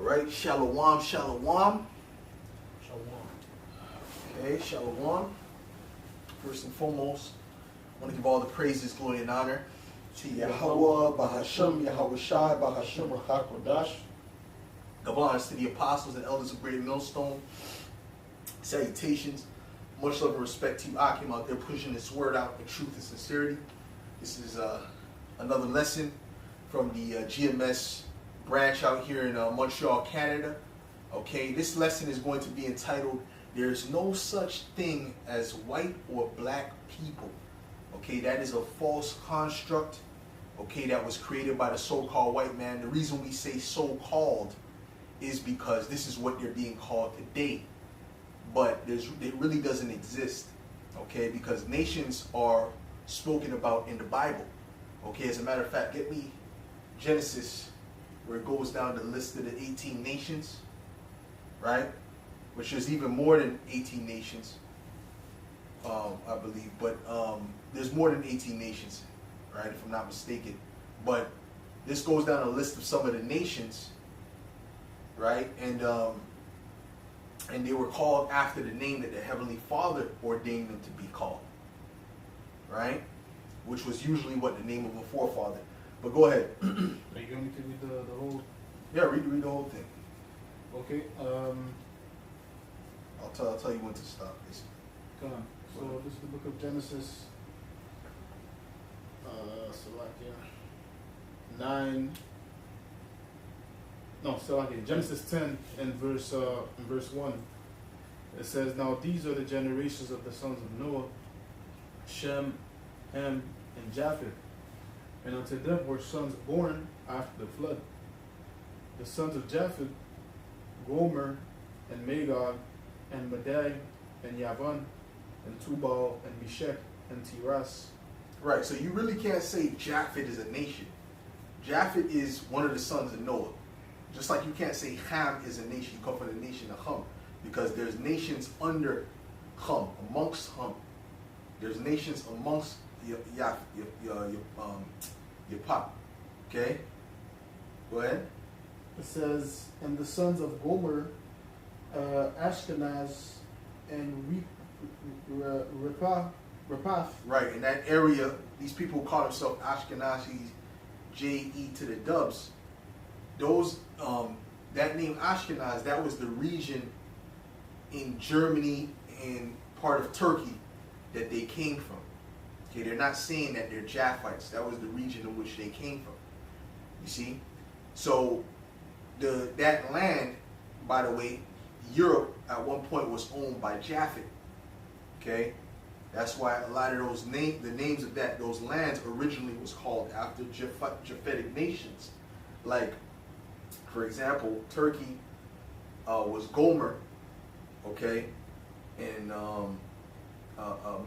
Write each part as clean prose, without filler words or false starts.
right, shalom, shalom. Shalom. Okay, shalom. First and foremost, I want to give all the praises, glory, and honor to Yahweh, Bahashem, Yahweh Shai, Bahashem, Rachakodash. Give honors to the apostles and elders of Great Millstone. Salutations. Much love and respect to you, Akim, out there pushing this word out in truth and sincerity. This is another lesson from the GMS branch out here in Montreal, Canada. Okay, this lesson is going to be entitled, "There's no such thing as white or black people." Okay, that is a false construct, okay, that was created by the so-called white man. The reason we say so-called is because this is what they're being called today. But it really doesn't exist, okay, because nations are spoken about in the Bible. Okay, as a matter of fact, get me Genesis, where it goes down the list of the 18 nations, right? Which is even more than 18 nations, I believe. But there's more than 18 nations, right, if I'm not mistaken. But this goes down a list of some of the nations, right? And they were called after the name that the Heavenly Father ordained them to be called, right? Which was usually what the name of a forefather. But go ahead. Are you going me to read the whole? Yeah, read the whole thing. Okay. I'll tell you when to stop. Come on. So this is the book of Genesis. Genesis 10 and verse 1. It says, "Now these are the generations of the sons of Noah, Shem, Ham, and Japheth. And unto them were sons born after the flood. The sons of Japheth, Gomer, and Magog, and Madai, and Yavan, and Tubal, and Meshech, and Tiras." Right, so you really can't say Japheth is a nation. Japheth is one of the sons of Noah. Just like you can't say Ham is a nation. You come from the nation of Ham. Because there's nations under Ham, amongst Ham. There's nations amongst your pop. Okay? Go ahead. It says, "And the sons of Gomer, Ashkenaz, and Rephath." Right, in that area, these people call themselves Ashkenazis, J-E to the dubs. Those, that name Ashkenaz, that was the region in Germany and part of Turkey that they came from. Okay, they're not saying that they're Japhites. That was the region in which they came from. You see? So, that land, by the way, Europe at one point was owned by Japheth. Okay? That's why a lot of those the names of those lands originally was called after Japhetic nations. Like, for example, Turkey was Gomer, okay, and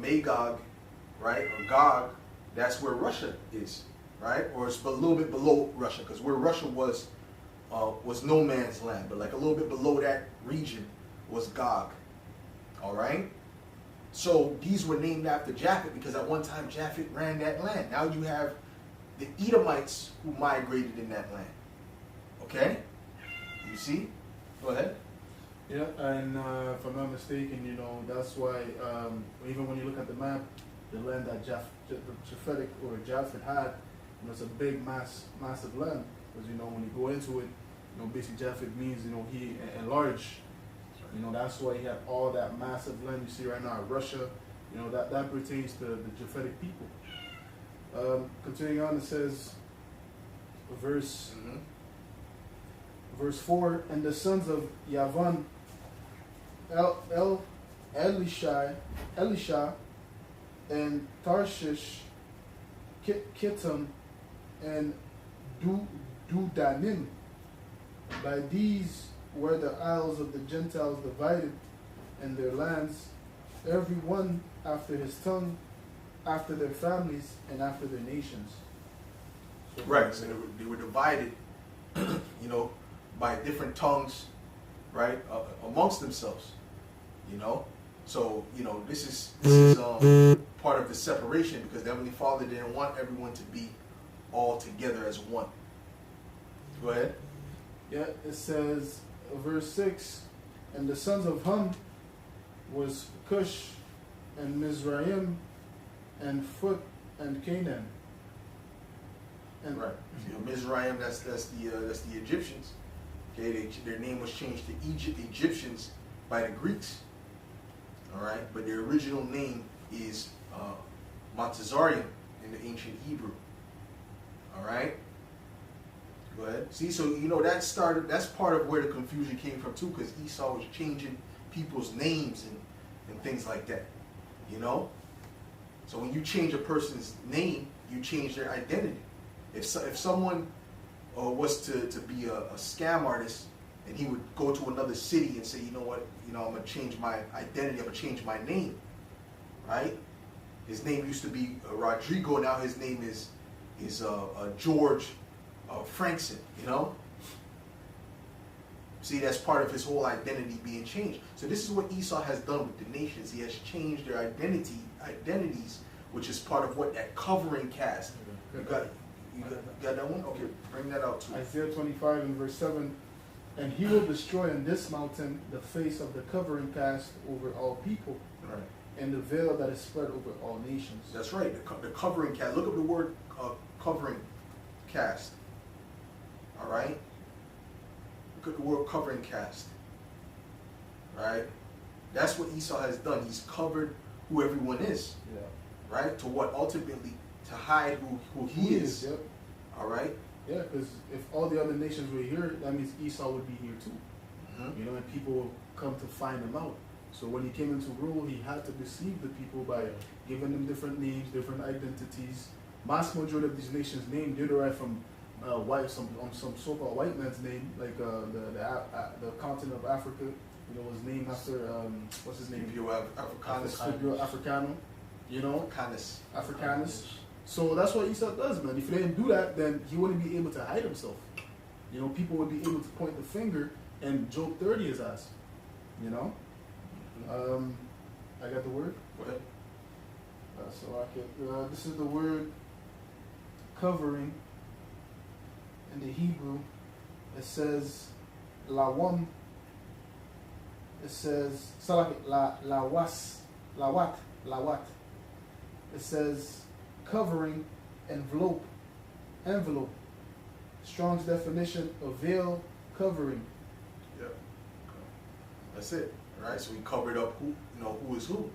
Magog, right, or Gog, that's where Russia is, right, or it's a little bit below Russia, because where Russia was no man's land, but like a little bit below that region was Gog, all right? So these were named after Japheth because at one time Japheth ran that land. Now you have the Edomites who migrated in that land. Okay? You see? Go ahead. Yeah, and if I'm not mistaken, that's why even when you look at the map, the land that Japhetic or Japheth had, it's a big, massive land. Because when you go into it, basically Japheth means he enlarged. That's why he had all that massive land you see right now in Russia. That pertains to the Japhetic people. Continuing on, it says, verse 4, "And the sons of Yavan, Elisha, and Tarshish, Kittim, and Dudanim. By these were the isles of the Gentiles divided, and their lands, every one after his tongue, after their families, and after their nations." So right, so they were divided, by different tongues, right, amongst themselves, So, this is part of the separation because the Heavenly Father didn't want everyone to be all together as one. Go ahead. Yeah, it says, verse 6, and the sons of Ham was Cush and Mizraim and Phut and Canaan. And Right. So, Mizraim, that's the Egyptians. Okay, their name was changed to Egyptians by the Greeks. All right, but their original name is Montezarium in the ancient Hebrew. All right. Go ahead. See, so that's part of where the confusion came from too, because Esau was changing people's names and things like that. You know? So when you change a person's name, you change their identity. If someone was to be a scam artist, and he would go to another city and say, you know what, I'm gonna change my identity, I'm gonna change my name, right? His name used to be Rodrigo, now his name is George Frankson, you know? See, that's part of his whole identity being changed. So this is what Esau has done with the nations. He has changed their identities, which is part of what that covering cast. You got that one? Okay, bring that out too. Isaiah 25 and verse 7, and he will destroy on this mountain the face of the covering cast over all people, Right. and the veil that is spread over all nations. That's right, the covering cast. Look up the word covering cast. All right? Look at the word covering cast. Right? That's what Esau has done. He's covered who everyone is. Yeah. Right? To what? Ultimately, to hide who he is. Yep. All right? Yeah, because if all the other nations were here, that means Esau would be here too. Mm-hmm. You know, and people will come to find him out. So when he came into rule, he had to deceive the people by giving them different names, different identities. Mass majority of these nations' names they derive from some so-called white man's name, like the continent of Africa. You know, was named after what's his name? Scipio Africanus. Scipio Africanum. You know, Africanus. So that's what Esau does, man. If he didn't do that, then he wouldn't be able to hide himself. You know, people would be able to point the finger and Job 30 his ass. You know? I got the word. Go ahead. So I can. This is the word covering in the Hebrew. It says lawam. It says lawat. It says covering, envelope. Strong's definition of veil, covering. Yeah. That's it. Right? So he covered up who is who.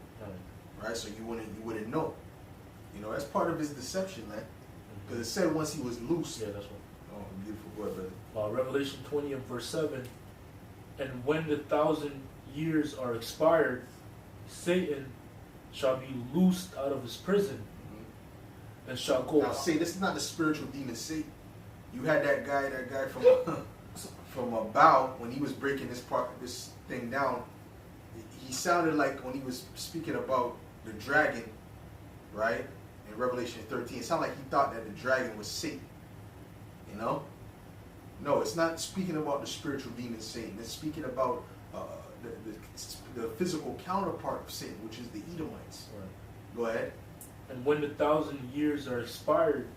Right? So you wouldn't know. You know, that's part of his deception, man. Because it said once he was loose. Yeah, that's what. Oh, beautiful word, brother. Revelation 20 and verse 7. And when the 1,000 years are expired, Satan shall be loosed out of his prison and shall go. Now, say this is not the spiritual demon Satan. You had that guy from a bow when he was breaking this thing down. He sounded like when he was speaking about the dragon, right? In Revelation 13, it sounded like he thought that the dragon was Satan. You know? No, it's not speaking about the spiritual demon Satan. It's speaking about the physical counterpart of Satan, which is the Edomites. Right. Go ahead. And when the 1,000 years are expired,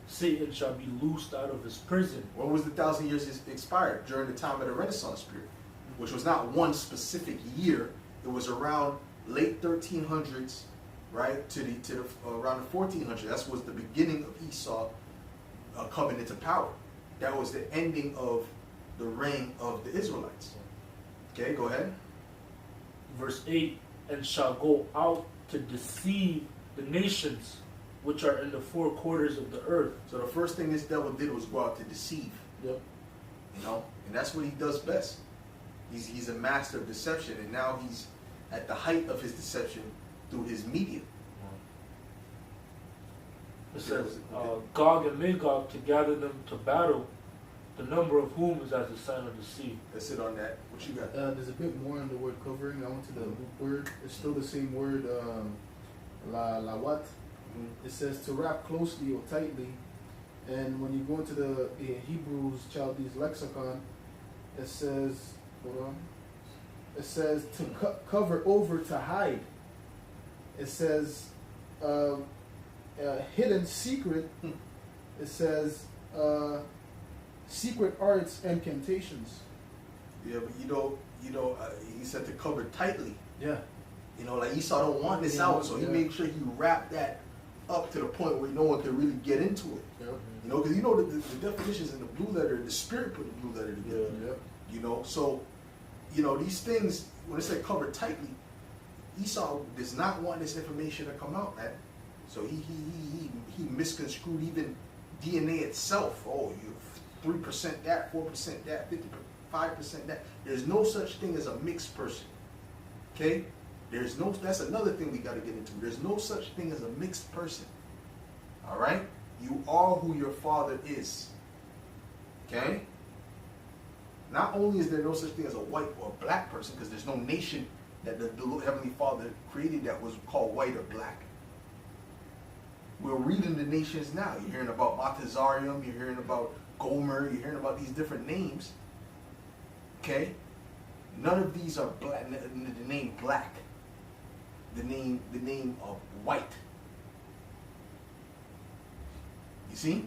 Satan shall be loosed out of his prison. When was the 1,000 years expired? During the time of the Renaissance period, which was not one specific year. It was around late 1300s, right, to the around the 1400s. That was the beginning of Esau coming into power. That was the ending of the reign of the Israelites. Okay, go ahead. Verse 8, and shall go out to deceive the nations which are in the four quarters of the earth. So the first thing this devil did was go out to deceive. Yep. You know, and that's what he does best. He's a master of deception, and now he's at the height of his deception through his media. It says, Gog and Magog to gather them to battle, the number of whom is as the sand of the sea. Let's sit on that. What you got? There's a bit more in the word covering. I went to the word. It's still the same word, lawat. It says to wrap closely or tightly. And when you go into the Hebrews Chaldees lexicon, it says, hold on. It says to cover over, to hide. It says hidden secret. It says secret arts, incantations. Yeah, but he said to cover tightly. Yeah. You know, like Esau don't want this out, so he made sure he wrapped that up to the point where no one could really get into it. Yep. You know, because you know the definitions in the blue letter, the Spirit put the blue letter together. Yep. You know, so you know these things when it said covered tightly, Esau does not want this information to come out, man. So he misconstrued even DNA itself. Oh, you 3% that, 4% that, 55% that. There's no such thing as a mixed person. Okay? There's no. That's another thing we got to get into. There's no such thing as a mixed person. All right? You are who your father is. Okay? Not only is there no such thing as a white or a black person, because there's no nation that the Heavenly Father created that was called white or black. We're reading the nations now. You're hearing about Matazarium, you're hearing about Gomer, you're hearing about these different names. Okay? None of these are black. The name black. The name of white. You see?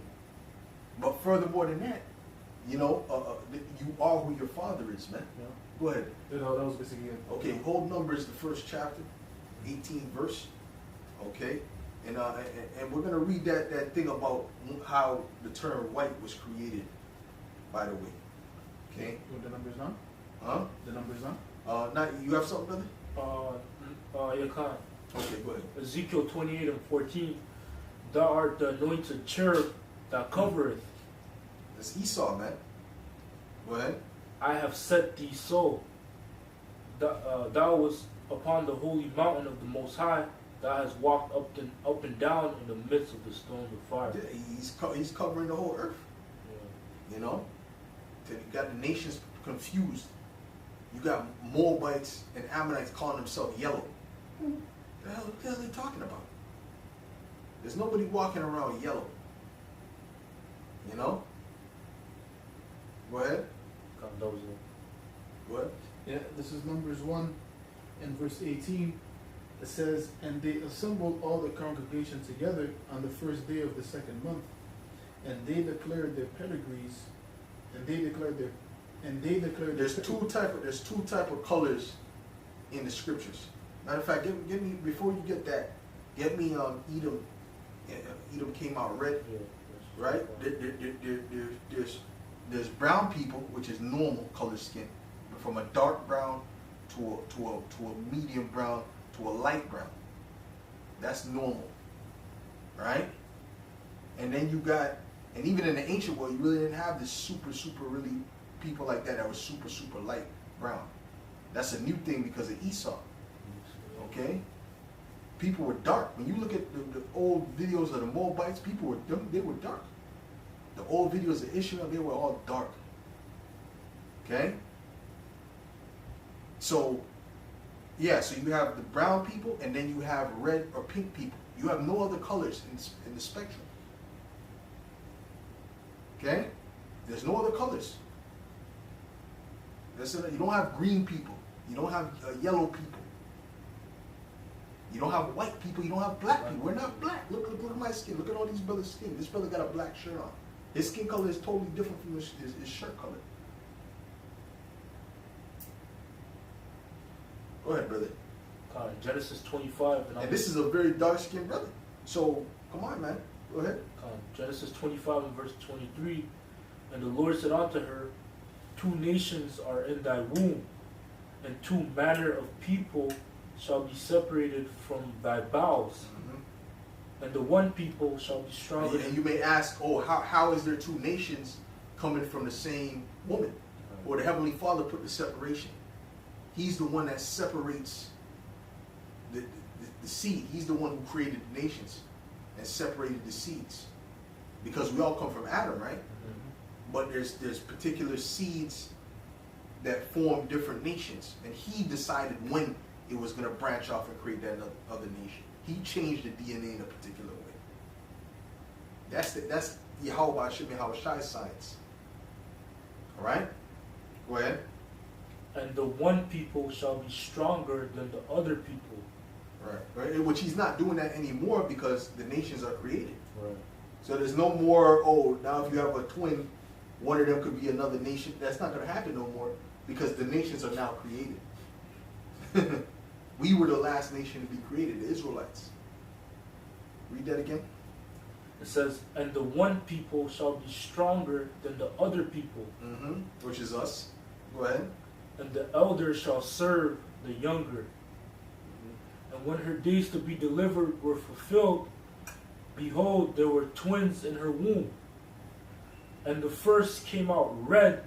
But furthermore than that, you know, you are who your father is, man. Yeah. Go ahead. You know, that was basically it. Okay, hold Numbers, the first chapter, 18 verse. Okay? And we're going to read that thing about how the term white was created, by the way. Okay? With the numbers now? Huh? The numbers now? Now, you have something, brother? You can't. Okay, go ahead. Ezekiel 28 and 14. Thou art the anointed cherub that covereth. That's Esau, man. Go ahead. I have set thee so. Thou was upon the holy mountain of the Most High. Thou hast walked up and down in the midst of the stones of fire. Yeah, he's covering the whole earth. Yeah. You know? You got the nations confused. You got Moabites and Ammonites calling themselves yellow. The hell are they talking about? There's nobody walking around yellow. You know? Go ahead. Go ahead. Yeah, this is Numbers 1 and verse 18. It says, and they assembled all the congregation together on the first day of the second month, and they declared their pedigrees, There's two type of colors in the scriptures. Matter of fact, give me before you get that, get me Edom. Edom came out red, right? There's brown people, which is normal color skin, but from a dark brown to a medium brown to a light brown. That's normal, right? And then you got, and even in the ancient world, you really didn't have this super really people like that was super light brown. That's a new thing because of Esau. Okay? People were dark. When you look at the old videos of the Moabites, they were dark. The old videos of Ishmael, they were all dark. Okay? So, yeah, so you have the brown people, and then you have red or pink people. You have no other colors in the spectrum. Okay? There's no other colors. You don't have green people. You don't have yellow people. You don't have white people. You don't have black people. We're not black. Look at my skin. Look at all these brothers' skin. This brother got a black shirt on. His skin color is totally different from his shirt color. Go ahead, brother. Genesis 25. And this is a very dark-skinned brother. So, come on, man. Go ahead. Genesis 25 and verse 23. And the Lord said unto her, two nations are in thy womb, and two manner of people shall be separated from thy bowels. Mm-hmm. And the one people shall be stronger. And you may ask, oh, how is there two nations coming from the same woman? Right. Or the Heavenly Father put the separation. He's the one that separates the seed. He's the one who created the nations and separated the seeds. Because we all come from Adam, right? Mm-hmm. But there's particular seeds that form different nations. And he decided when it was going to branch off and create that other nation. He changed the DNA in a particular way. That's Yahweh Shai's science. All right? Go ahead. And the one people shall be stronger than the other people. Right. Which he's not doing that anymore because the nations are created. Right. So there's no more, oh, now if you have a twin one of them could be another nation. That's not going to happen no more because the nations are now created. We were the last nation to be created, the Israelites. Read that again. It says, and the one people shall be stronger than the other people, Which is us. Go ahead. and the elder shall serve the younger. And when her days to be delivered were fulfilled, behold, there were twins in her womb. And the first came out red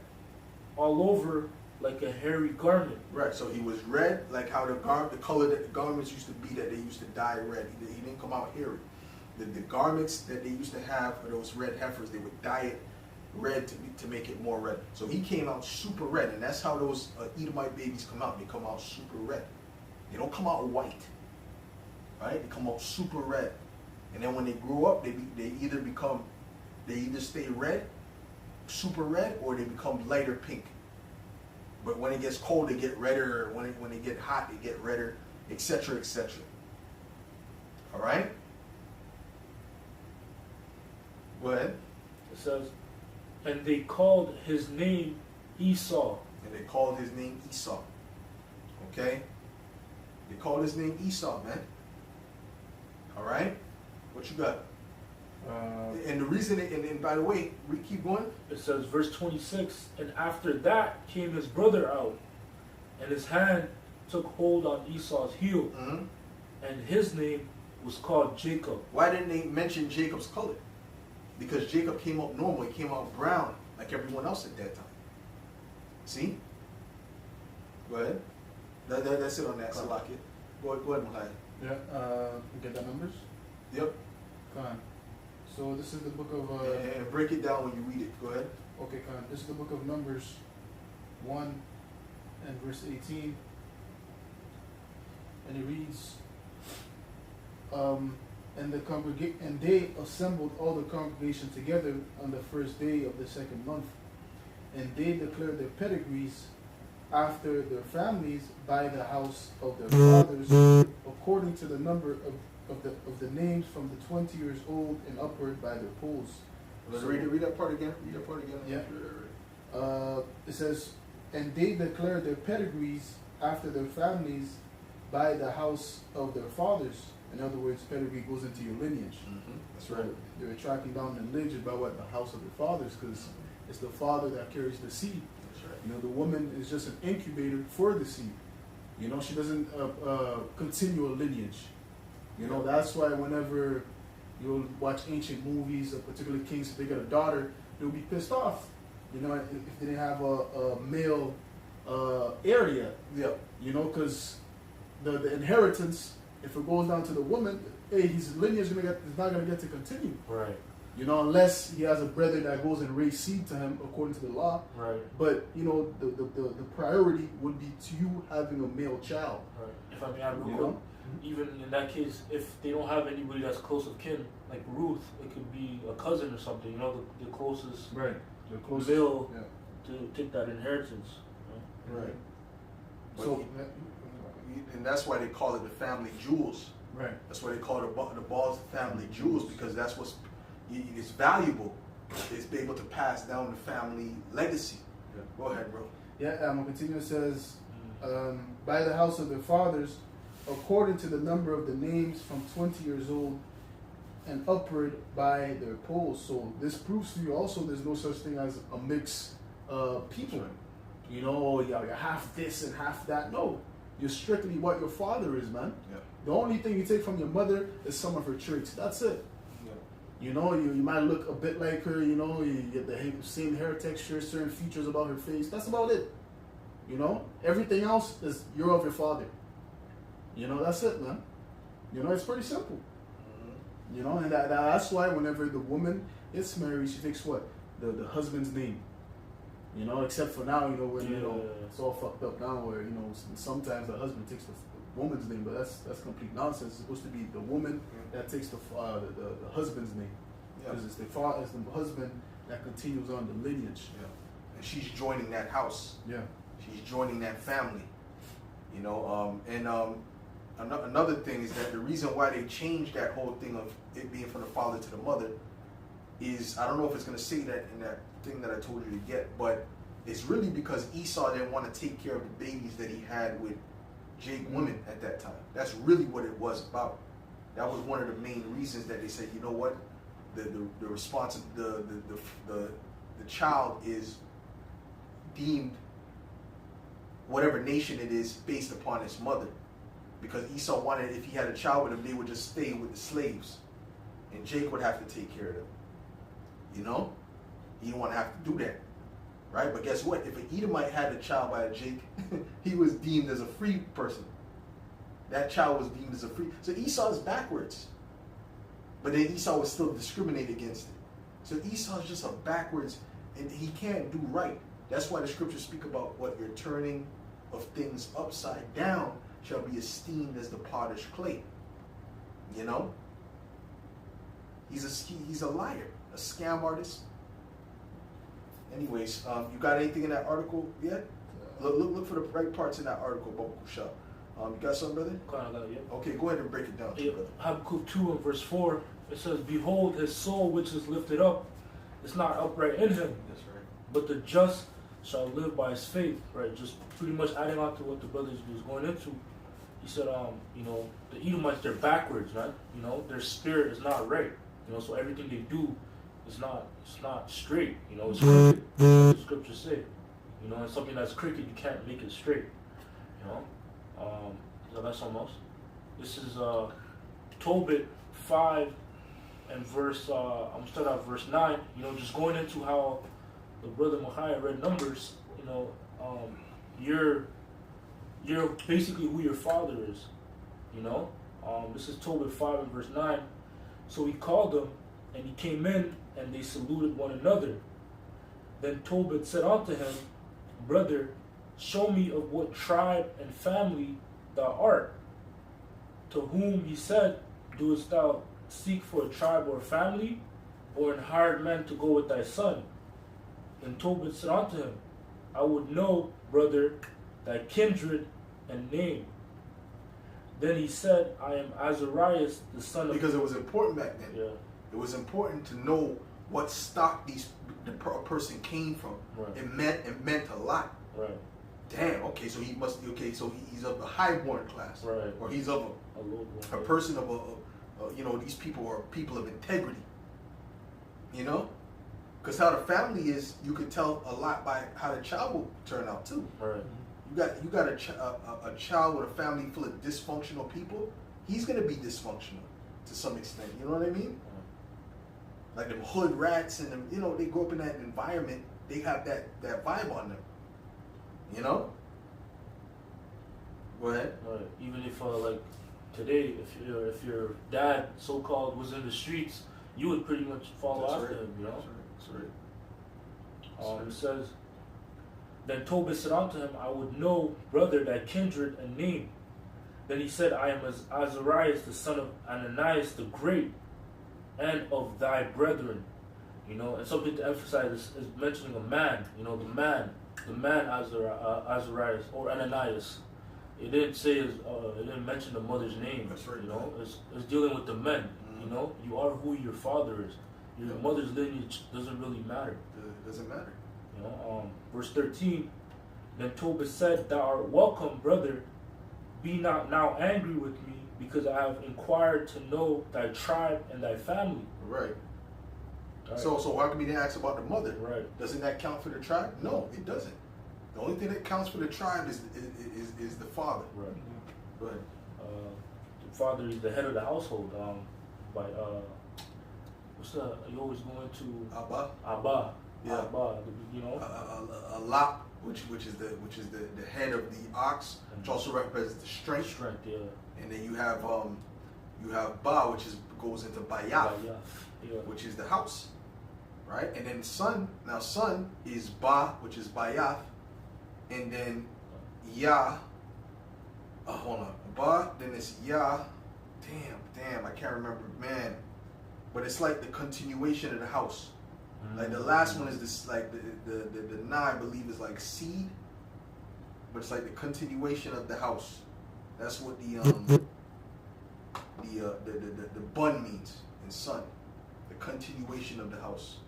all over like a hairy garment. Right, so he was red, like how the color that the garments used to be, that they used to dye red. He didn't come out hairy. The garments that they used to have for those red heifers, they would dye it red to make it more red. So he came out super red, and that's how those Edomite babies come out. They come out super red. They don't come out white, right? They come out super red, and then when they grow up, they either stay red, super red, or they become lighter pink. But when it gets cold, they get redder. When they get hot, they get redder, etc., etc. All right. Go ahead. It says, and they called his name Esau. And they called his name Esau. Okay? They called his name Esau, man. All right? What you got? And the reason, and by the way, we keep going. It says, verse 26, and after that came his brother out, and his hand took hold on Esau's heel, and his name was called Jacob. Why didn't they mention Jacob's color? Because Jacob came out normal. He came out brown like everyone else at that time. See? Go ahead. That's it on that. So lock it. Go ahead, Malai. Yeah, you get the numbers? Yep. Khan. So this is the book of... And break it down when you read it. Go ahead. Okay, Khan. This is the book of Numbers 1 and verse 18. And it reads, and they assembled all the congregation together on the first day of the second month. And they declared their pedigrees after their families by the house of their fathers, according to the number of the names from the 20 years old and upward by their polls. Let's read that part again. Read that part again. Yeah. It says, and they declared their pedigrees after their families by the house of their fathers. In other words, pedigree goes into your lineage. That's right. They're tracking down the lineage by what? The house of their fathers, because it's the father that carries the seed. That's right. You know, the woman is just an incubator for the seed. You know, she doesn't continue a lineage. You know, that's why whenever you'll watch ancient movies of particular kings, if they get a daughter, they'll be pissed off. You know, if they didn't have a male area. Yep. You know, because the inheritance, if it goes down to the woman, hey, his lineage is not going to get to continue. Right. You know, unless he has a brother that goes and raise seed to him according to the law. Right. But, you know, the priority would be to you having a male child. Right. If I may add real You quick, know? even in that case, if they don't have anybody that's close of kin, like Ruth, it could be a cousin or something, you know, the closest Right. The closest. male Yeah. to take that inheritance. Right. But So, and that's why they call it the family jewels. right. That's why they call it the balls the family jewels, because that's what's it's valuable. It's be able to pass down the family legacy. Yeah. Go ahead, bro. Yeah, I'm going to continue. It says, by the house of their fathers, according to the number of the names from 20 years old and upward by their polls. So this proves to you also there's no such thing as a mixed people. You know, you're half this and half that. No, you're strictly what your father is, man. Yeah. The only thing you take from your mother is some of her traits. That's it. Yeah. You know, you might look a bit like her, you know, you get the same hair texture, certain features about her face. That's about it. You know, everything else is you're of your father. You know, that's it, man. You know, it's pretty simple. You know, and that's why whenever the woman is married, she takes what? The husband's name. You know, except for now, you know, when, you know, it's all fucked up now where, you know, sometimes the husband takes the woman's name, but that's complete nonsense. It's supposed to be the woman that takes the husband's name. Because it's the husband that continues on the lineage. Yeah. And she's joining that house. Yeah. She's joining that family. You know, another thing is that the reason why they changed that whole thing of it being from the father to the mother is, I don't know if it's going to say that in that thing that I told you to get, but it's really because Esau didn't want to take care of the babies that he had with Jake's women at that time. That's really what it was about. That was one of the main reasons that they said, you know what, the child is deemed whatever nation it is based upon its mother, because Esau wanted, if he had a child with him, they would just stay with the slaves, and Jake would have to take care of them. You know, he didn't want to have to do that, right? But guess what? If an Edomite had a child by a Jake, he was deemed as a free person. That child was deemed as a free. So Esau is backwards, but then Esau was still discriminated against it. So Esau is just a backwards, and he can't do right. That's why the scriptures speak about what your turning of things upside down shall be esteemed as the potter's clay. You know, he's a liar, a scam artist. Anyways, you got anything in that article yet? Look for the right parts in that article, Baba Kusha. You got something, brother? Okay, go ahead and break it down. Yeah, Habakkuk 2 and verse 4, it says, "Behold, his soul which is lifted up is not upright in him, That's right. but the just shall live by his faith." Right, just pretty much adding on to what the brothers was going into. He said, you know, the Edomites, they're backwards, right? You know, their spirit is not right. You know, so everything they do is not straight. You know, it's crooked. That's what the scriptures say. You know, and something that's crooked, you can't make it straight. You know. So that's almost. This is Tobit 5 and verse. I'm gonna start out verse 9. You know, just going into how the brother Machai read Numbers. You know, you're basically who your father is. You know, this is Tobit 5 and verse 9. So he called them, and he came in, and they saluted one another. Then Tobit said unto him, "Brother, show me of what tribe and family thou art." To whom he said, "Doest thou seek for a tribe or a family, or an hired man to go with thy son?" Then Tobit said unto him, "I would know, brother, thy kindred and name." Then he said, "I am Azarias, the son of..." Because it was important back then. Yeah. It was important to know what stock the person came from. Right. It meant a lot. Right. Damn. Okay, so he must. Okay, so he's of the highborn class. Right. Or he's of a person of a you know, these people are people of integrity. You know, because how the family is, you can tell a lot by how the child will turn out too. Right. You got a child with a family full of dysfunctional people. He's gonna be dysfunctional to some extent. You know what I mean? Like them hood rats and them, you know, they grow up in that environment. They have that vibe on them. You know? Go ahead. Right. Even if like today, if your dad so-called was in the streets, you would pretty much follow That's after right. him. You know. That's right. It says, "Then Tobit said unto him, I would know, brother, thy kindred and name. Then he said, I am as Azarias, the son of Ananias the Great, and of thy brethren." You know, and something to emphasize is mentioning a man. You know, the man Azarias or Ananias. It didn't say it didn't mention the mother's name. That's right. You know, it's dealing with the men. Mm-hmm. You know, you are who your father is. Your Yeah. mother's lineage doesn't really matter. It doesn't matter. You know, verse 13. Then Tobit said, "Thou art welcome, brother. Be not now angry with me, because I have inquired to know thy tribe and thy family." Right. Right. So how come he didn't ask about the mother? Right. Doesn't that count for the tribe? No, it doesn't. The only thing that counts for the tribe is the father. Right. Go ahead. The father is the head of the household. By what's that? You always go into Abba. Abba. Yeah. Abba. You know. A lot, which is the head of the ox, which also represents the strength. Strength. Yeah. And then you have Ba, which goes into Bayaf, Yeah. which is the house, right? And then son is Ba, which is Bayaf, and then Ya. Hold on, Ba. Then it's Ya. Damn, I can't remember, man. But it's like the continuation of the house. Like the last one is this, like the Na, I believe, is like seed, but it's like the continuation of the house. That's what the bun means in son, the continuation of the house.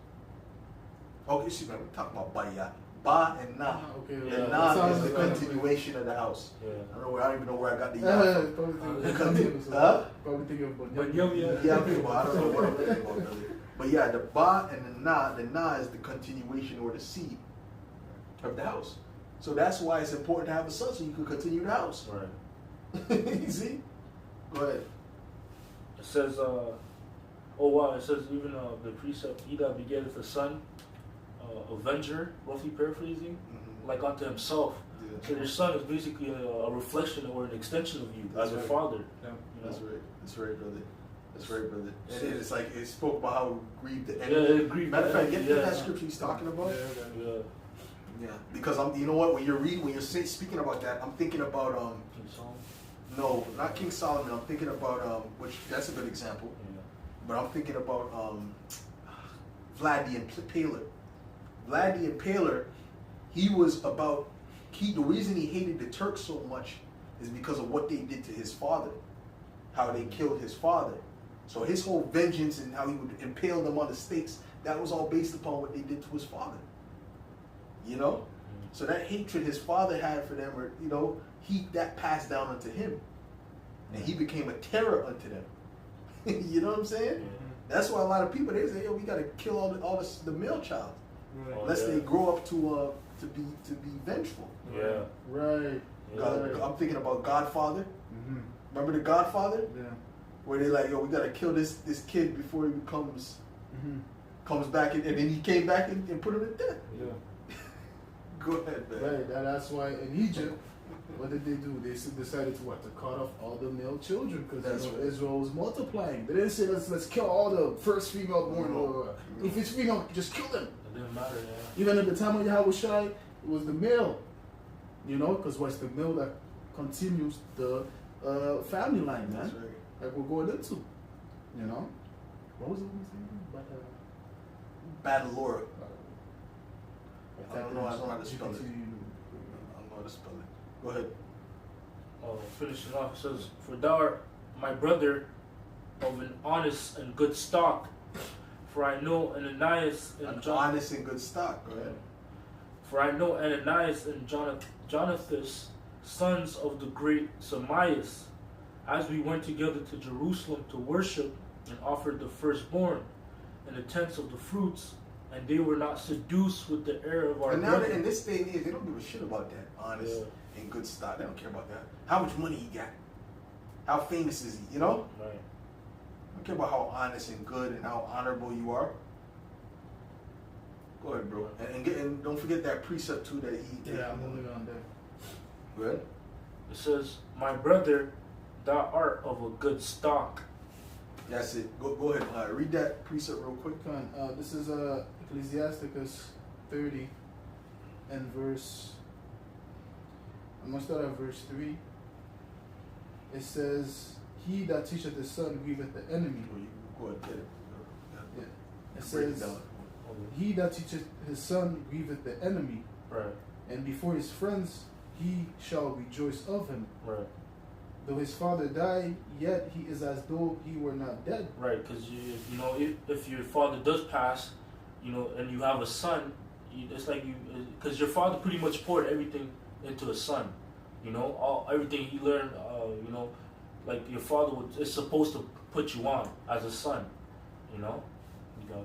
Okay, see, man, we're talking about Baya. Ba and Na. Okay. Yeah, The that Na sounds is the like- continuation of the house. Yeah. I don't even know where I got the Ya from. Probably thinking of Bunyam, Yeah, but I don't know what I'm thinking about really. But yeah, the Ba and the Na is the continuation or the seed of the house. So that's why it's important to have a son so you can continue the house. Right. You see? Go ahead. It says, oh wow, it says even the precept, he that begetteth a son, avenger, roughly paraphrasing, like unto himself. Yeah. So your son is basically a reflection or an extension of you That's as a right. father. Yeah. You know? That's right. That's right, brother. That's right, brother. And then it's like it spoke about how it grieved the Yeah, enemy. it grieved Matter of the fact, enemy, get yeah. that scripture he's talking about. Yeah. Yeah. Yeah, because you know what? When you're reading, when you're speaking about that, I'm thinking about King Solomon. no, not King Solomon. I'm thinking about which that's a good example. Yeah. But I'm thinking about Vlad the Impaler. Vlad the Impaler, he was about the reason he hated the Turks so much is because of what they did to his father, how they killed his father. So his whole vengeance and how he would impale them on the stakes, that was all based upon what they did to his father. You know? So that hatred his father had for them, or that passed down unto him. And he became a terror unto them. You know what I'm saying? Yeah. That's why a lot of people they say, "Yo, we gotta kill all the male child, Right. Oh, lest yeah. they grow up to be vengeful." Yeah. Right. God, Right. I'm thinking about Godfather. Mm-hmm. Remember the Godfather, Yeah. where they like, "Yo, we gotta kill this kid before he comes back," and then he came back and put him to death. Yeah. Go ahead, man. Right. That's why in Egypt, what did they do? They decided to cut off all the male children because That's right. Israel was multiplying. They didn't say let's kill all the first female born. No. Or if it's female, just kill them. It didn't matter, yeah. Even at the time of Yahweh Shai, it was the male. Because what's the male that continues the family line, man? That's right. Like we're going into. What was the woman's name? Badalora. I don't know how to spell it. I don't know how to spell it. Go ahead. Finishing off, it says, for thou art my brother of an honest and good stock, for I know Ananias and Honest and good stock. Go ahead. For I know Ananias and Jonathas, sons of the great Samias, as we went together to Jerusalem to worship and offered the firstborn in the tents of the fruits, and they were not seduced with the error of our And now brethren. in this day and age, they don't give a shit about that. Honest and good stock. They don't care about that. How much money he got? How famous is he? Right. I don't care about how honest and good and how honorable you are. Go ahead, bro. And don't forget that precept too that he. Yeah, I'm moving on there. Go ahead. It says, my brother, thou art of a good stock. That's it. Go ahead. Read that precept real quick. Come on. This is Ecclesiasticus 30 and verse. I'm gonna start at verse 3. It says, "He that teacheth the son grieveth the enemy." Well, you go ahead. Get it. Yeah. It Break it says, down. "He that teacheth his son grieveth the enemy, Right, and before his friends he shall rejoice of him. right, Though his father die, yet he is as though he were not dead." right. Because if your father does pass, and you have a son, it's like because your father pretty much poured everything into a son. Everything he learned. Like your father is supposed to put you on as a son.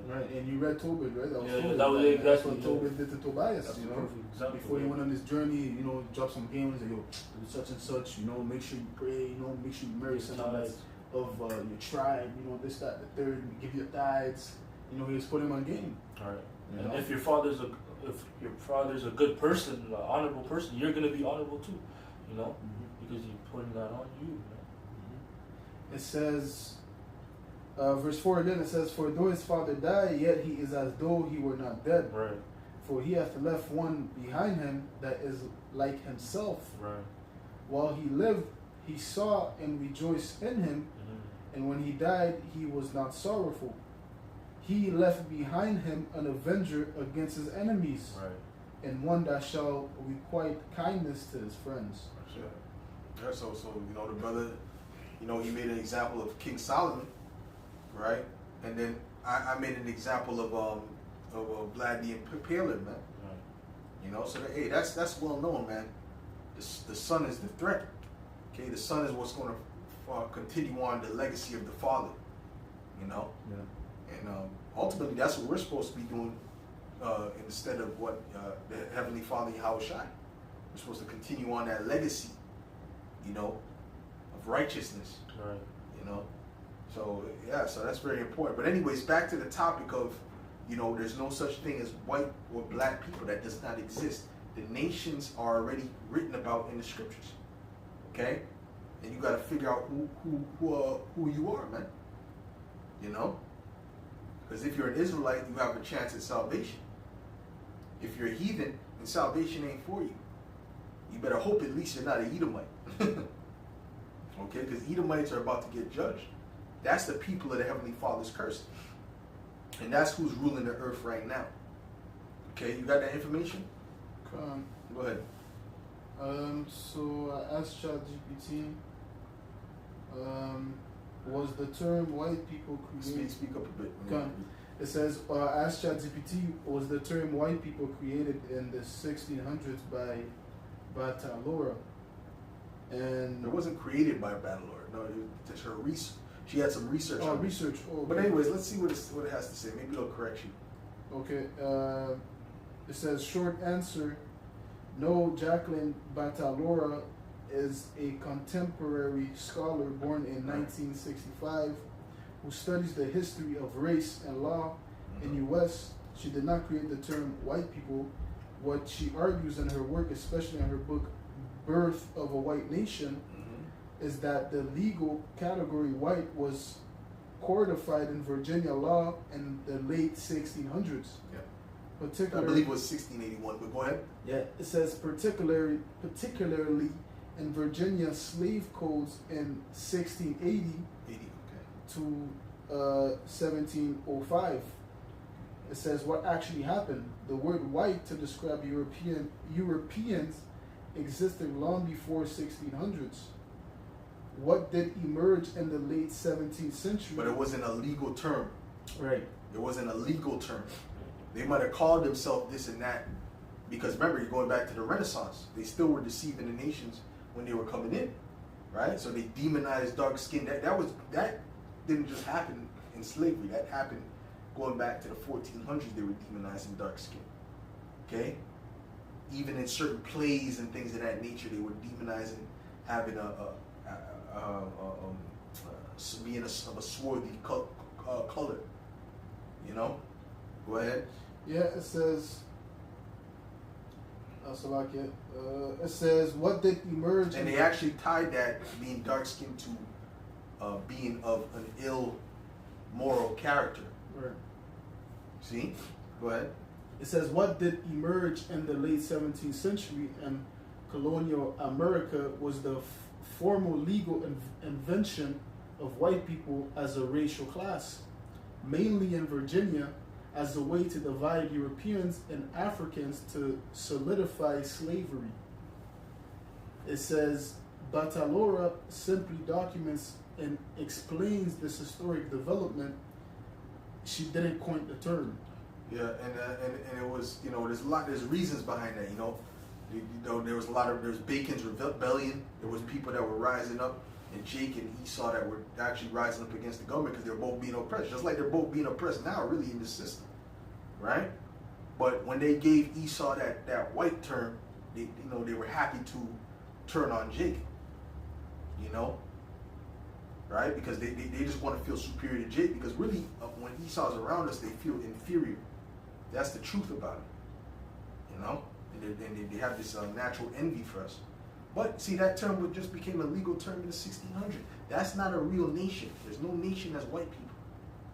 Right, and you read Tobit, right? That was Yeah, Tobit. that was That's exactly, what yeah. Tobit did to Tobias. That's a perfect example. Before he went on his journey, drop some games and do such and such. Make sure you pray. Make sure you marry someone that's of your tribe. This, that, the third. Give your tithes. He was putting him on game. All right. You And know? if your father's a good person, an honorable person, you're gonna be honorable too. Because he's putting that on you. It says, verse 4 again, it says, "For though his father die, yet he is as though he were not dead. Right, For he hath left one behind him that is like himself. right. While he lived, he saw and rejoiced in him, Mm-hmm. and when he died, he was not sorrowful. He left behind him an avenger against his enemies, Right. and one that shall requite kindness to his friends." Yeah, so the brother, he made an example of King Solomon, right? And then I made an example of of Vlad the Impaler, man. Right. You know, so hey, that's well known, man. The son is the threat. Okay, the son is what's going to continue on the legacy of the father. You know, Yeah. and ultimately that's what we're supposed to be doing instead of what the Heavenly Father Yahweh Shai. We're supposed to continue on that legacy. You know, of righteousness. Right. You know, so yeah, so that's very important. But anyways, back to the topic of, you know, there's no such thing as white or black people. That does not exist. The nations are already written about in the scriptures. Okay, and you got to figure out who you are, man. You know, because if you're an Israelite, you have a chance at salvation. If you're a heathen, then salvation ain't for you. You better hope at least you're not an Edomite. Okay, because Edomites are about to get judged. That's the people of the Heavenly Father's curse. And that's who's ruling the earth right now. Okay, you got that information? Go ahead. So I asked ChatGPT, was the term white people created? Speak up a bit. It says, asked ChatGPT, was the term white people created in the 1600s by Batalora? And it wasn't created by Batalora. No, it's her research. She had some research. Oh, research. Oh, but anyways, let's see what it has to say. Maybe it'll correct you. Okay. It says, short answer, no, Jacqueline Batalora is a contemporary scholar born in 1965 who studies the history of race and law in U.S. She did not create the term white people. What she argues in her work, especially in her book Birth of a White Nation, is that the legal category white was codified in Virginia law in the late 1600s. Yeah. Particularly, I believe it was 1681, but go ahead. Yeah, it says particularly in Virginia slave codes in 1680 80, to 1705. It says what actually happened. The word white to describe Europeans existed long before 1600s. What did emerge in the late 17th century? But it wasn't a legal term. Right. It wasn't a legal term. They might have called themselves this and that because remember, you're going back to the Renaissance. They still were deceiving the nations when they were coming in, right? So they demonized dark skin. That didn't just happen in slavery. That happened going back to the 1400s. They were demonizing dark skin. Okay, even in certain plays and things of that nature, they were demonizing having being of a swarthy color. You know, go ahead. Yeah, it says. It says what did emerge, and they actually tied that being dark skinned to being of an ill moral character. Right. See, go ahead. It says what did emerge in the late 17th century and colonial America was the formal legal invention of white people as a racial class, mainly in Virginia, as a way to divide Europeans and Africans to solidify slavery. It says Batalora simply documents and explains this historic development. She didn't coin the term. Yeah, and it was, you know, there's reasons behind that, you know. There's Bacon's rebellion. There was people that were rising up, and Jake and Esau that were actually rising up against the government because they were both being oppressed, just like they're both being oppressed now, really, in the system, right? But when they gave Esau that white term, they were happy to turn on Jake, you know, right? Because they just want to feel superior to Jake, because really, when Esau's around us, they feel inferior. That's the truth about it, you know. And they have this natural envy for us. But see, that term just became a legal term in the 1600s. That's not a real nation. There's no nation as white people.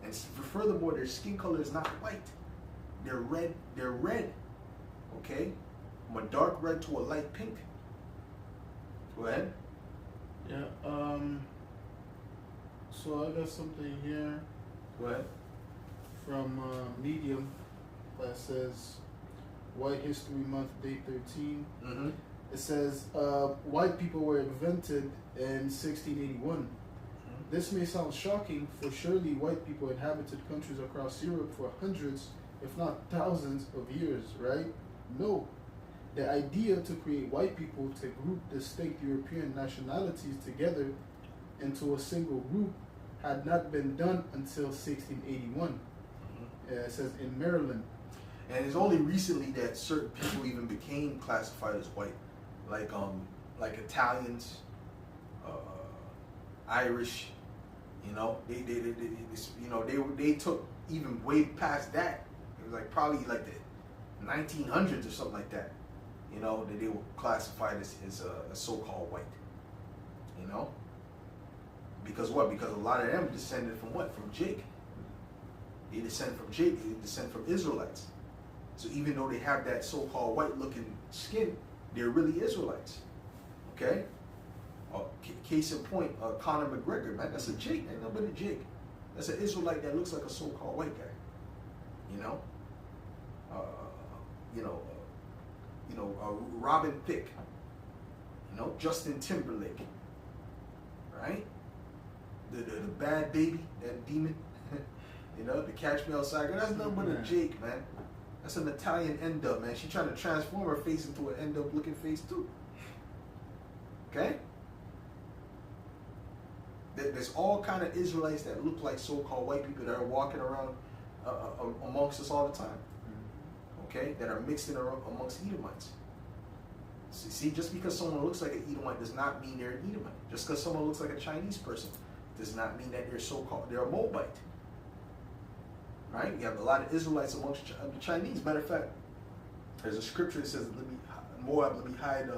And furthermore, their skin color is not white. They're red. They're red. Okay? From a dark red to a light pink. Go ahead. Yeah. So I got something here. Go ahead. From Medium that says White History Month, Day 13. Mm-hmm. It says white people were invented in 1681. Mm-hmm. This may sound shocking, for surely white people inhabited countries across Europe for hundreds, if not thousands of years, right? No. The idea to create white people to group distinct European nationalities together into a single group had not been done until 1681. It says in Maryland. And it's only recently that certain people even became classified as white, like Italians, Irish. You know, they took even way past that. It was like probably like the 1900s or something like that. You know, that they were classified as a so-called white. You know, because what? Because a lot of them descended from what? From Jake. They descend from Jake. They descend from Israelites. So even though they have that so-called white-looking skin, they're really Israelites. Okay? Case in point, Conor McGregor, man, that's a Jake. Ain't nobody Jake. That's an Israelite that looks like a so-called white guy. You know? Robin Thicke. You know, Justin Timberlake. Right? The bad baby, that demon. You know, the Catch Me Outside girl. That's nothing but a Jake, man. That's an Italian end-up, man. She's trying to transform her face into an end-up looking face too. Okay? There's all kind of Israelites that look like so-called white people that are walking around amongst us all the time. Okay? That are mixed in amongst Edomites. See, just because someone looks like an Edomite does not mean they're an Edomite. Just because someone looks like a Chinese person does not mean that they're a Moabite. Right? You have a lot of Israelites amongst the Chinese. Matter of fact, there's a scripture that says, Moab, let me hide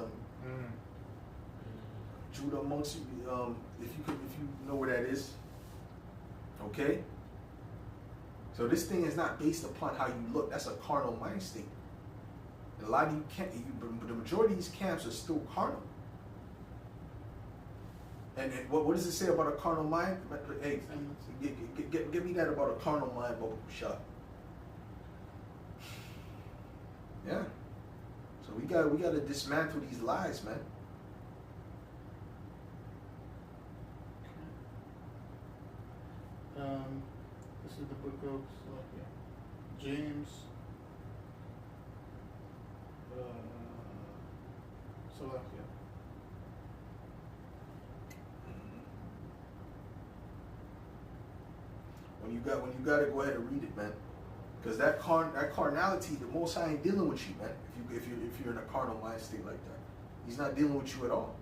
Judah amongst you. If you know where that is. Okay? So this thing is not based upon how you look. That's a carnal mind state. And a lot of you can't, the majority of these camps are still carnal. And what does it say about a carnal mind? Hey, get me that about a carnal mind, Baba Shot. Yeah. So we got to dismantle these lies, man. This is the book of James. Salakia. When you got to go ahead and read it, man, because that carnality, the Most High ain't dealing with you, man. If you're in a carnal mind state like that, He's not dealing with you at all.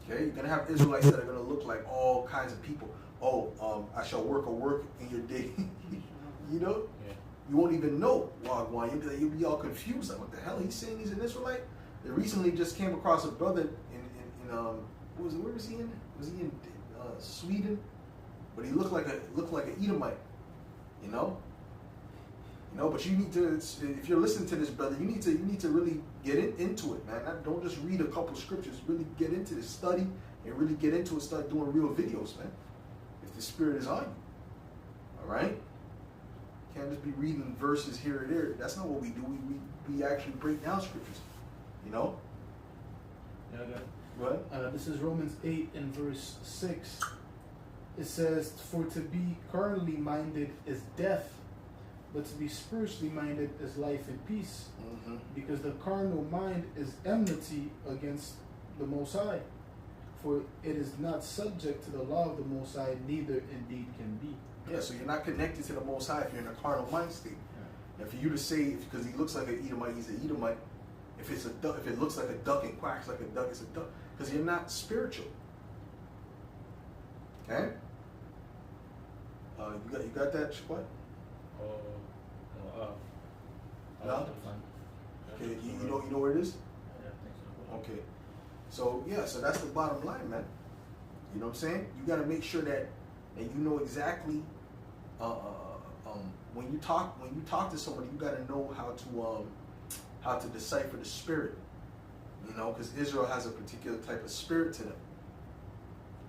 Okay, you're gonna have Israelites that are gonna look like all kinds of people. I shall work in your day. You know, Yeah. you won't even know Wagwan. You'll be all confused. Like, what the hell? He's saying he's an Israelite. They recently just came across a brother in where was he in? Was he in Sweden? But he looked like an Edomite. You know. But you need to. If you're listening to this, brother, you need to really get into it, man. Don't just read a couple scriptures. Really get into this, study, and really get into it. Start doing real videos, man. If the Spirit is on you, all right. Can't just be reading verses here or there. That's not what we do. We actually break down scriptures. You know. Yeah, I got it. What? This is Romans 8 and verse 6. It says, "For to be carnally minded is death, but to be spiritually minded is life and peace. Mm-hmm. Because the carnal mind is enmity against the Most High. For it is not subject to the law of the Most High, neither indeed can be." Yeah, so you're not connected to the Most High if you're in a carnal mind state. Yeah. And for you to say, because he looks like an Edomite, he's an Edomite. If it's a duck, if it looks like a duck and quacks like a duck, it's a duck. Because you're not spiritual. Okay? You got that, what? No? Okay, you know where it is? Okay. So so that's the bottom line, man. You know what I'm saying? You got to make sure that you know exactly when you talk to somebody, you got to know how to decipher the spirit. You know, because Israel has a particular type of spirit to them.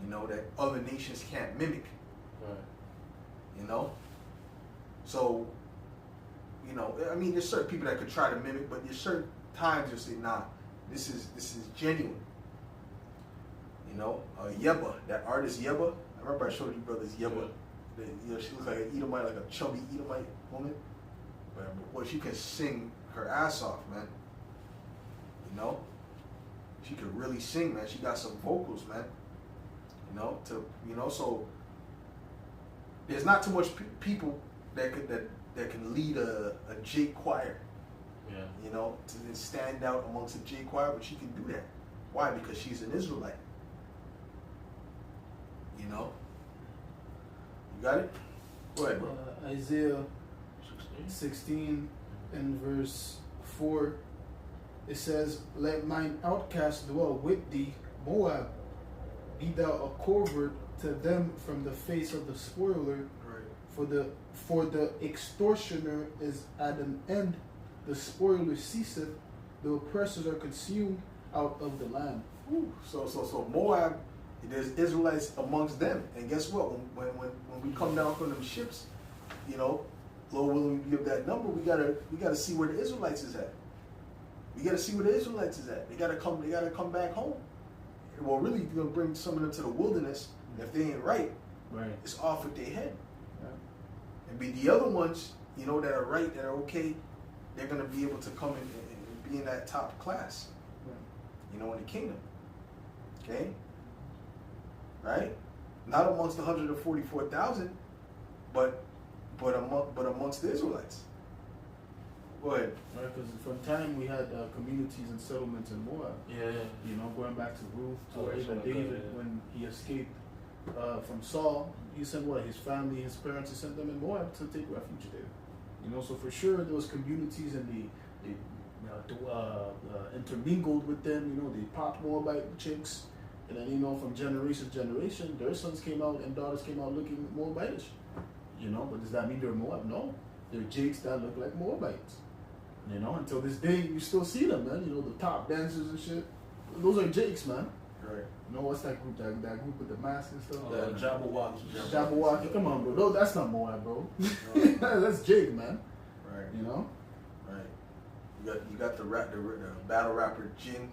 You know, that other nations can't mimic. Right. You know? So, you know, I mean, there's certain people that could try to mimic, but there's certain times you'll say, nah, this is genuine. You know, Yeba, that artist Yeba, I remember I showed you brothers Yeba. Yeah. She looks like an Edomite, like a chubby Edomite woman. Well, she can sing her ass off, man. You know, she could really sing, man. She got some vocals, man. So there's not too much people that can lead a Jake choir. Yeah. You know, to stand out amongst the Jake choir, but she can do that. Why? Because she's an Israelite. You know. You got it? Go ahead, bro. Isaiah 16 and verse 4, it says, "Let mine outcast dwell with thee, Moab. Be thou a covert to them from the face of the spoiler. Right. For the extortioner is at an end, the spoiler ceaseth, the oppressors are consumed out of the land." Ooh. So Moab, there's Israelites amongst them, and guess what? When we come down from them ships, you know, Lord willing, we give that number. We gotta see where the Israelites is at. We gotta see where the Israelites is at. They gotta come back home. Well, really, you're gonna bring some of them to the wilderness. And if they ain't right, it's off with their head. Yeah. And be the other ones, you know, that are right, that are okay. They're gonna be able to come and be in that top class. Right. You know, in the kingdom. Okay. Right? Not amongst the 144,000, but amongst the Israelites. Go ahead. Right, because from time we had communities and settlements in Moab. Yeah. You know, going back to Ruth, to Oh, even something like David, that, yeah. when he escaped from Saul, he sent his family, his parents, he sent them in Moab to take refuge there. You know, so for sure there was communities and they intermingled with them. You know, they popped Moabite chicks, and then, you know, from generation to generation, their sons came out and daughters came out looking Moabitish. You know, but does that mean they're Moab? No, they're Jakes that look like Moabites. You know, until this day, you still see them, man. You know, the top dancers and shit. Those are Jakes, man. Right. You know, what's that group? That group with the mask and stuff? Jabberwocky. Jabberwocky. Come on, bro. No, that's not Moab, bro. That's Jake, man. Right. You know? Right. You got the battle rapper Jin.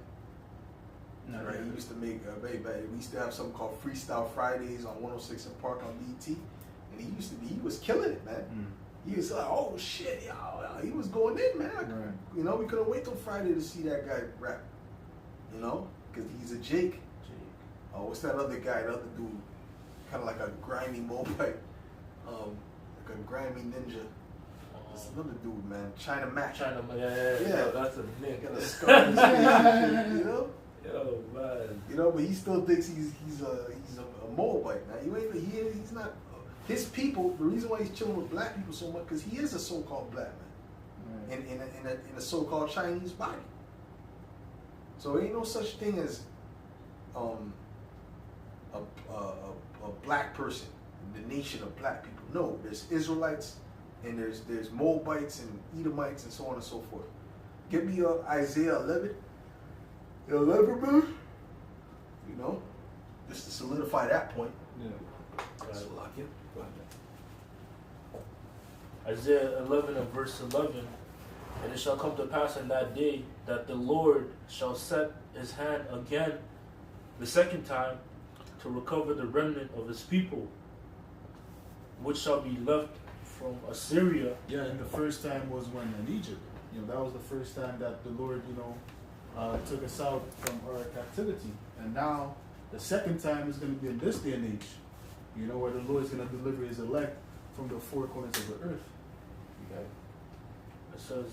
No, Right. He used to make we used to have something called Freestyle Fridays on 106 and Park on BT. And he was killing it, man. He was like, oh shit, yo, he was going in, man. Right. You know, we couldn't wait till Friday to see that guy rap. You know, because he's a Jake. Oh, what's that other guy? The other dude, kind of like a grimy Mobite, like a grimy ninja. There's another dude, man, China Mac. Yeah. That's a nigga. Got a scar on his face and shit, you know. Yo, man. You know, but he still thinks he's a Moabite, man. He's not. His people. The reason why he's chilling with black people so much because he is a so-called black man, in a so-called Chinese body. So ain't no such thing as a black person, the nation of black people. No, there's Israelites and there's Moabites and Edomites and so on and so forth. Get me Isaiah 11. 11, man. You know, just to solidify that point. Yeah. So lock in. Go ahead. Isaiah 11 and verse 11. And it shall come to pass in that day that the Lord shall set his hand again the second time to recover the remnant of his people, which shall be left from Assyria. Yeah, and the first time was when in Egypt. You know, that was the first time that the Lord, you know, took us out from our captivity. And now the second time is going to be in this day and age. You know, where the Lord is going to deliver his elect from the four corners of the earth. Okay. It says,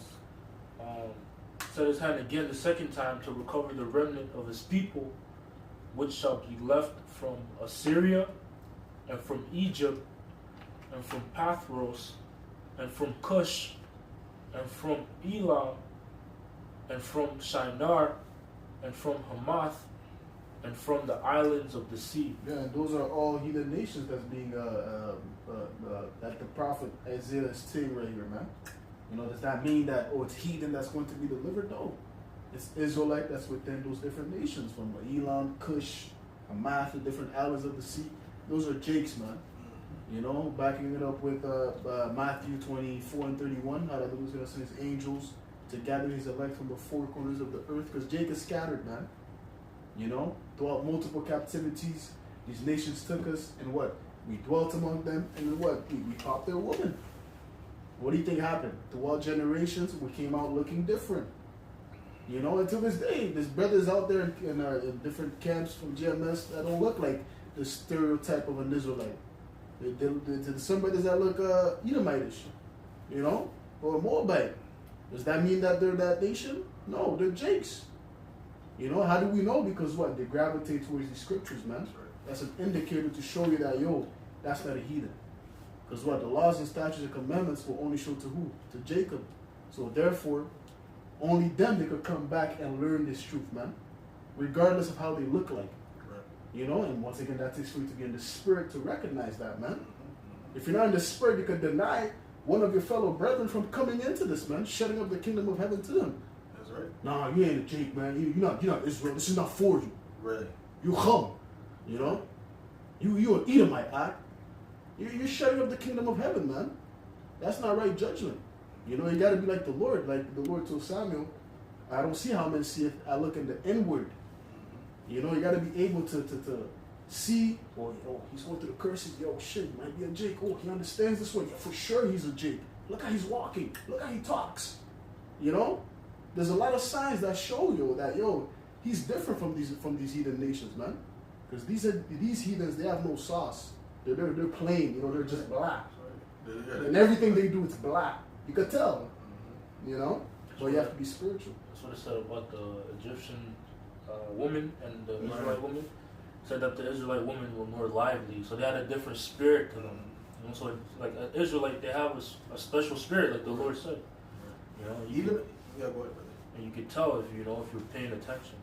set his hand again the second time to recover the remnant of his people, which shall be left from Assyria, and from Egypt, and from Pathros, and from Cush, and from Elam, and from Shinar, and from Hamath, and from the islands of the sea. Yeah, and those are all heathen nations that's being that the prophet Isaiah is saying right here, man. You know, does that mean that it's heathen that's going to be delivered? No, it's Israelite that's within those different nations, from Elam, Cush, Hamath, the different islands of the sea. Those are Jakes, man. You know, backing it up with Matthew 24 and 31, how that was going to send his angels to gather his elect from the four corners of the earth, because Jake is scattered, man. You know, throughout multiple captivities, these nations took us, and what? We dwelt among them, and then what? We popped their woman. What do you think happened? Throughout generations, we came out looking different. You know, and to this day, there's brothers out there in different camps from GMS that don't look like the stereotype of an Israelite. There's some brothers that look Edomitish, you know, or Moabite. Does that mean that they're that nation? No, they're Jakes. You know, how do we know? Because what? They gravitate towards the scriptures, man. That's an indicator to show you that, yo, that's not a heathen. Because what? The laws and statutes and commandments will only show to who? To Jacob. So therefore, only them they could come back and learn this truth, man. Regardless of how they look like. Right. You know, and once again, that takes for you to be in the spirit to recognize that, man. If you're not in the spirit, you could deny one of your fellow brethren from coming into this, man, shutting up the kingdom of heaven to them. That's right. Nah, you ain't a Jake, man. You're not Israel. This is not for you. Right. You Chum. You know? You an Edomite, act. You're shutting up the kingdom of heaven, man. That's not right judgment. You know, you got to be like the Lord told Samuel. I don't see how men see it. I look in the inward. You know, you got to be able to see, oh, he's going through the curses. Yo, shit, he might be a Jake. Oh, he understands this way. For sure he's a Jake. Look how he's walking. Look how he talks. You know? There's a lot of signs that show you that, yo, he's different from these heathen nations, man. Because these heathens, they have no sauce. They're plain, you know, they're just black. And everything they do, it's black. You could tell, you know? So you have to be spiritual. That's what it said about the Egyptian woman and the Israelite woman. It said that the Israelite women were more lively, so they had a different spirit to them. You know, so like an Israelite, they have a special spirit, like the Lord said. You know, Yeah, go ahead, brother. and you could tell if you're paying attention.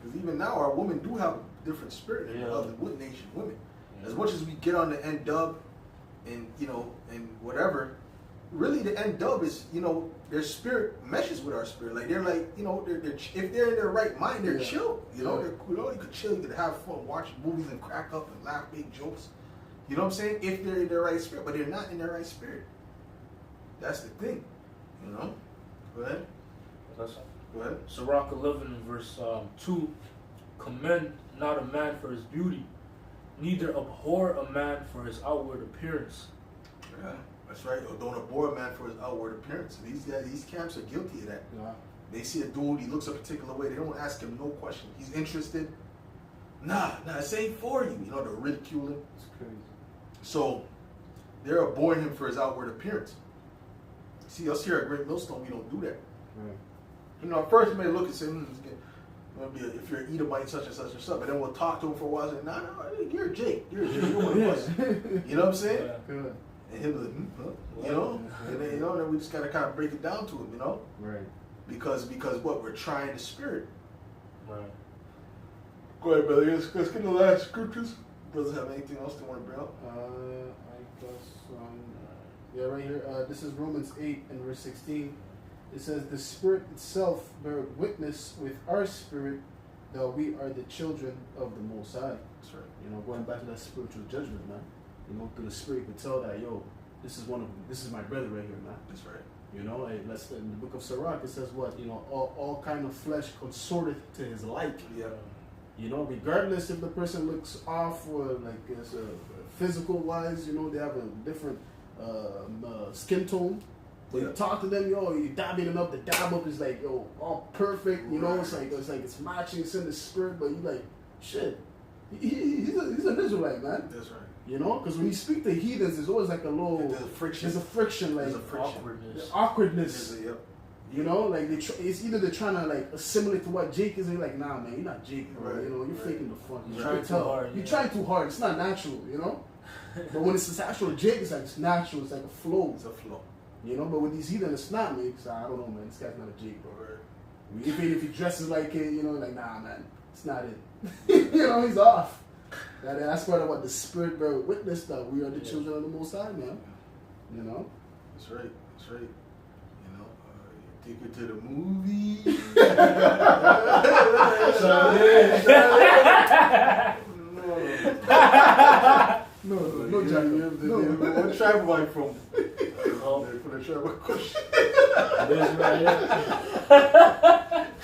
Because even now, our women do have a different spirit than other nation women. As much as we get on the N-dub and, you know, and whatever, really the N-dub is, you know, their spirit meshes with our spirit. Like, they're like, you know, if they're in their right mind, they're chill. You know, you could chill, you could have fun, watch movies and crack up and laugh, make jokes. You know what I'm saying? If they're in their right spirit, but they're not in their right spirit. That's the thing, you know? Go ahead. Go ahead. Sirach 11 verse 2, commend not a man for his beauty, neither abhor a man for his outward appearance. Yeah, that's right. Or don't abhor a man for his outward appearance. These camps are guilty of that. Yeah. They see a dude, he looks a particular way, they don't ask him no question. He's interested. Nah, this ain't for you. You know, they're ridiculing. It's crazy. So they're abhorring him for his outward appearance. See, us here at Great Millstone, we don't do that. Right. You know, at first you may look and say, if you're an Edomite, such and such and such, but then we'll talk to him for a while and say, no, you're a Jake. You're one of us. You know what I'm saying? Good. And him like, huh? You know? And then, you know, then we just gotta kind of break it down to him, you know? Right. Because what? We're trying the spirit. Right. Go ahead, brother. Let's get the last scriptures. Brothers have anything else they want to bring up? I guess, right here. This is Romans 8 and verse 16. It says, the Spirit itself beareth witness with our spirit that we are the children of the Most High. That's right. You know, going back to that spiritual judgment, man. You know, through the Spirit, you can tell that, yo, this is my brother right here, man. That's right. You know, in the book of Sirach, it says what? You know, all kind of flesh consorteth to his like. Yeah. You know, regardless if the person looks off or like it's physical wise, you know, they have a different skin tone. But you talk to them, yo, you dabbing them up. The dab up is like, yo, all perfect. You know, it's like it's matching. It's in the spirit, but you like, shit. He's an Israelite, man. That's right. You know, because when you speak to heathens, there's always like a little. There's a friction. There's a friction, like awkwardness. Yep. You know, like it's either they're trying to like assimilate to what Jake is, and you're like, nah, man, you're not Jake, bro. Right. You know, you're faking the fun. You're trying too hard. You're trying too hard. It's not natural, you know. But when it's actual Jake, it's like it's natural. It's like a flow. It's a flow. You know, but with these heathen, it's not, man. I don't know, man. This guy's not a Jake, bro. Right. Even if he dresses like it, you know, like, nah, man, it's not it. You know, he's off. That's part of what the Spirit bear witness that we are the children of the Most High, man. You know? That's right. That's right. You know, take it to the movie. No, Johnny. No. What tribe am I from? From the tribe of Cush.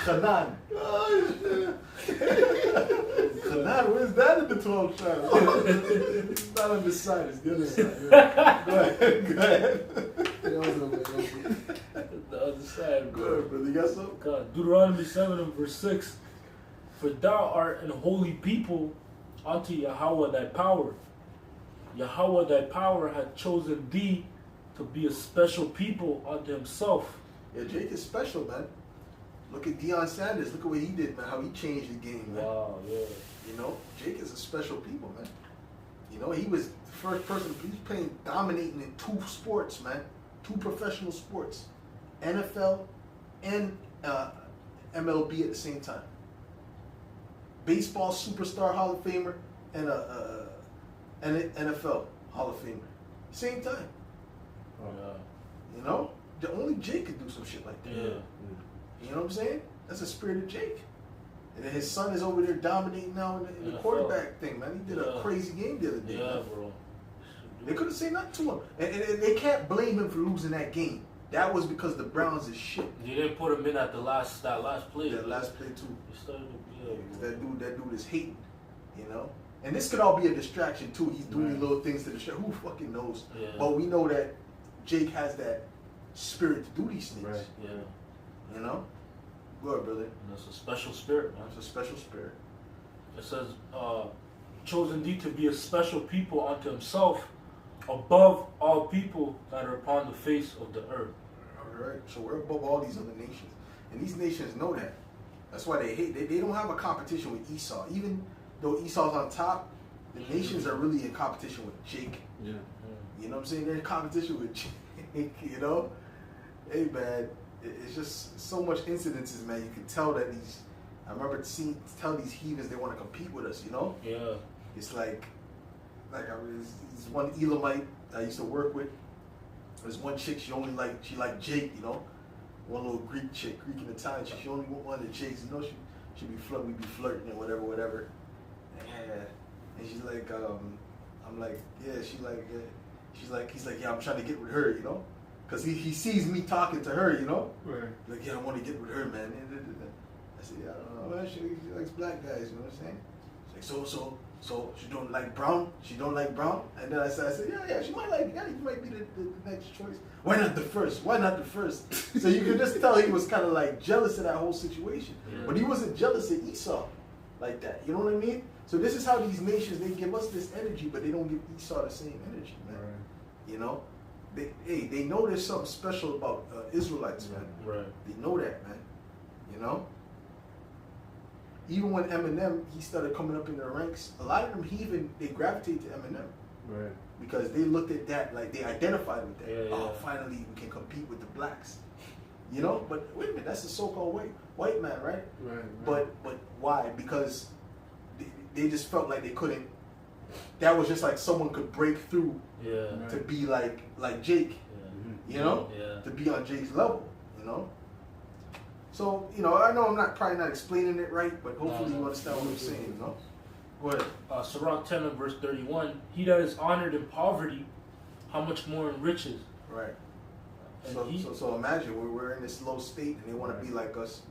Canaan. Oh, shit. Canaan, where's that in the 12 tribes? It's not on this side, it's the other side. Yeah. Go ahead. You The other side, bro. Good, brother. You got some? God, Deuteronomy 7 and verse 6. For thou art an holy people unto Yahweh thy power. Yahweh thy power hath chosen thee to be a special people unto himself. Yeah, Jake is special, man. Look at Deion Sanders. Look at what he did, man. How he changed the game, man. Wow, yeah. You know, Jake is a special people, man. You know, he was the first person. He's playing, dominating in 2 sports, man. 2 professional sports, NFL and MLB at the same time. Baseball superstar Hall of Famer and an NFL Hall of Famer, same time. Yeah. You know, the only Jake could do some shit like that. Yeah. You know what I'm saying? That's the spirit of Jake. And then his son is over there dominating now in the quarterback thing, man. He did a crazy game the other day. Yeah, man. bro. They couldn't say nothing to him. And they can't blame him for losing that game. That was because the Browns is shit. You didn't put him in at that last play. That last play too. He started to That dude is hating, you know. And this could all be a distraction too. He's doing little things to distract. Who fucking knows? Yeah. But we know that Jake has that spirit to do these things. Right. Yeah. You know. Good, brother. And that's a special spirit, man. It's a special spirit. It says, chosen thee to be a special people unto himself, above all people that are upon the face of the earth. All right. So we're above all these other nations, and these nations know that. That's why they hate. They don't have a competition with Esau. Even though Esau's on top, the nations are really in competition with Jake. Yeah. You know what I'm saying? They're in competition with Jake. You know. Hey, man. It's just so much incidences, man. You can tell that these. I remember tell these heathens they want to compete with us. You know. Yeah. It's like this one Elamite I used to work with. There's one chick she liked Jake. You know. One little Greek chick, Greek and Italian chick. She only want one of the chicks. You know, we'd be flirting and whatever. And she's like, I'm like, yeah. She's like, he's like, yeah. I'm trying to get with her. You know. Cause he sees me talking to her, you know. Right. Like, yeah, I want to get with her, man. I said, yeah, I don't know, man. She likes black guys, you know what I'm saying? She's like, so she don't like brown? She don't like brown? And then I said, yeah, she might like, yeah, you might be the next choice. Why not the first? So you could just tell he was kind of like jealous of that whole situation. Yeah. But he wasn't jealous of Esau like that. You know what I mean? So this is how these nations, they give us this energy, but they don't give Esau the same energy, man. Right. You know? They know there's something special about Israelites, man. Right. They know that, man. You know? Even when Eminem, he started coming up in their ranks, a lot of them they gravitate to Eminem. Right. Because they looked at that, like they identified with that. Yeah, Oh, yeah. finally we can compete with the blacks. You know? But wait a minute, that's the so-called white man, right? Right. But why? Because they just felt like they couldn't. That was just like someone could break through Yeah. to be like Jake. Yeah. You know, Yeah. to be on Jake's level, you know. So, you know, I know I'm probably not explaining it right, but hopefully you understand what I'm saying, you know. Go ahead. Sirach 10 and verse 31. He that is honored in poverty, how much more in riches? Right. And So imagine we're in this low state and they want to be like us.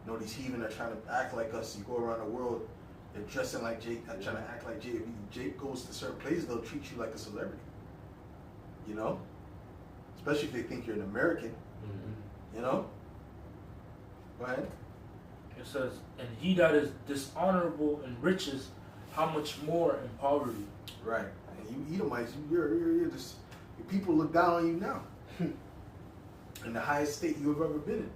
You know, these heathen are trying to act like us. You go around the world, they're dressing like Jake, trying to act like Jake. If Jake goes to certain places, they'll treat you like a celebrity. You know? Especially if they think you're an American. Mhm. You know? Go ahead. It says, and he that is dishonorable in riches, how much more in poverty? Right. And you Edomites, you're just, people look down on you now. In the highest state you have ever been in.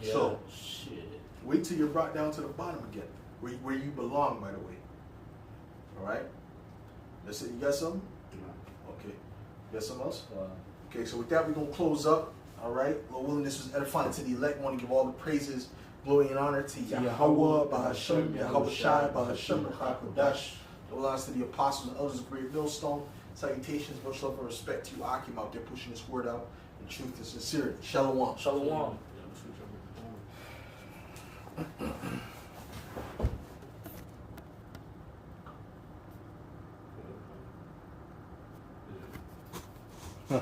Yeah. So, Shit. wait till you're brought down to the bottom again, where you belong, by the way. All right? That's it. You got something? Okay. You got something else? Okay, so with that, we're going to close up. All right? Lord willing, this was edifying to the elect. I want to give all the praises, glory, and honor to Yahweh, Bahashem, Yahweh Shai, Bahashem, Hakodash. All honors to the apostles and elders of Great Millstone. Salutations, much love and respect to you, Akim, out there pushing this word out in truth and sincerity. Shalom. Shalom. Yeah.